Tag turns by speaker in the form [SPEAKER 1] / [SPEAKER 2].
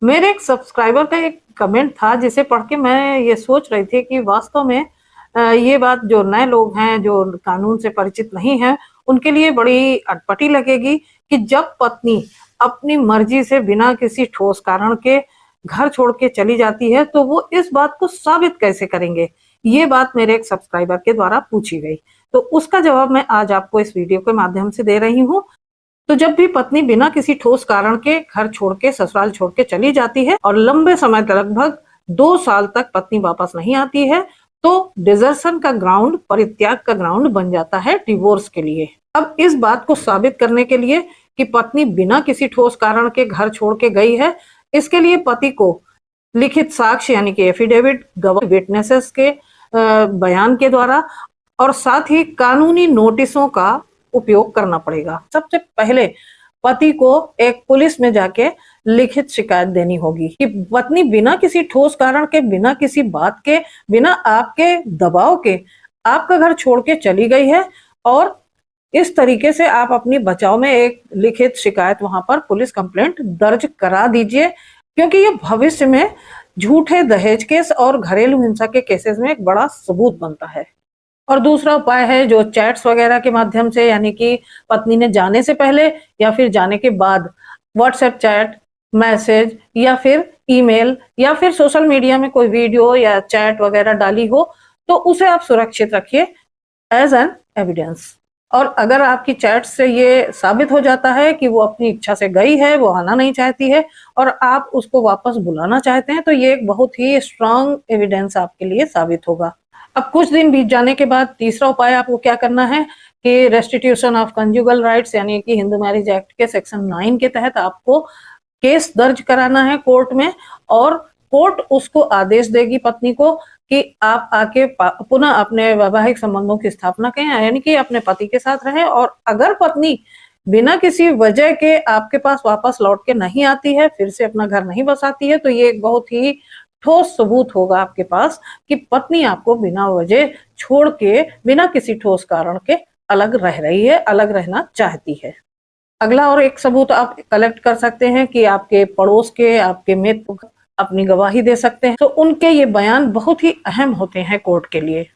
[SPEAKER 1] मेरे एक सब्सक्राइबर का एक कमेंट था जिसे पढ़ के मैं ये सोच रही थी कि वास्तव में ये बात जो नए लोग हैं, जो कानून से परिचित नहीं हैं, उनके लिए बड़ी अटपटी लगेगी कि जब पत्नी अपनी मर्जी से बिना किसी ठोस कारण के घर छोड़ के चली जाती है, तो वो इस बात को साबित कैसे करेंगे? ये बात मेरे एक सब्सक्राइबर के द्वारा पूछी गई। तो उसका जवाब मैं आज आपको इस वीडियो के माध्यम से दे रही हूँ। तो जब भी पत्नी बिना किसी ठोस कारण के घर छोड़ के ससुराल छोड़ के चली जाती है और लंबे समय तक लगभग 2 साल तक पत्नी वापस नहीं आती है, तो डिजर्शन का ग्राउंड, परित्याग का ग्राउंड बन जाता है डिवोर्स के लिए। अब इस बात को साबित करने के लिए कि पत्नी बिना किसी ठोस कारण के घर छोड़ के गई है, इसके लिए पति को लिखित साक्ष्य यानी कि एफिडेविट, गवाह, विटनेसेस के बयान के द्वारा और साथ ही कानूनी नोटिसों का उपयोग करना पड़ेगा। सबसे पहले पति को एक पुलिस में जाके लिखित शिकायत देनी होगी कि पत्नी बिना किसी ठोस कारण के, बिना किसी बात के, बिना आपके दबाव के आपका घर छोड़ के चली गई है और इस तरीके से आप अपनी बचाव में एक लिखित शिकायत वहां पर पुलिस कंप्लेंट दर्ज करा दीजिए, क्योंकि ये भविष्य में झूठे दहेज केस और घरेलू हिंसा के केसेस में एक बड़ा सबूत बनता है। और दूसरा उपाय है जो चैट्स वगैरह के माध्यम से, यानी कि पत्नी ने जाने से पहले या फिर जाने के बाद व्हाट्सएप चैट, मैसेज या फिर ईमेल या फिर सोशल मीडिया में कोई वीडियो या चैट वगैरह डाली हो, तो उसे आप सुरक्षित रखिए एज एन एविडेंस। और अगर आपकी चैट से ये साबित हो जाता है कि वो अपनी इच्छा से गई है, वो आना नहीं चाहती है और आप उसको वापस बुलाना चाहते हैं, तो ये एक बहुत ही स्ट्रांग एविडेंस आपके लिए साबित होगा। अब कुछ दिन बीत जाने के बाद तीसरा उपाय आपको क्या करना है कि रेस्टिट्यूशन ऑफ कंजुगल राइट्स यानी कि हिंदू मैरिज एक्ट के सेक्शन 9 के तहत आपको केस दर्ज कराना है कोर्ट में और कोर्ट उसको आदेश देगी पत्नी को कि आप आके पुनः अपने वैवाहिक संबंधों की स्थापना करें, यानी कि अपने पति के साथ रहें। और अगर पत्नी बिना किसी वजह के आपके पास वापस लौट के नहीं आती है, फिर से अपना घर नहीं बसाती है, तो ये एक बहुत ही ठोस सबूत होगा आपके पास कि पत्नी आपको बिना वजह छोड़ के, बिना किसी ठोस कारण के अलग रह रही है, अलग रहना चाहती है। अगला और एक सबूत आप कलेक्ट कर सकते हैं कि आपके पड़ोस के, आपके मित्र अपनी गवाही दे सकते हैं, तो उनके ये बयान बहुत ही अहम होते हैं कोर्ट के लिए।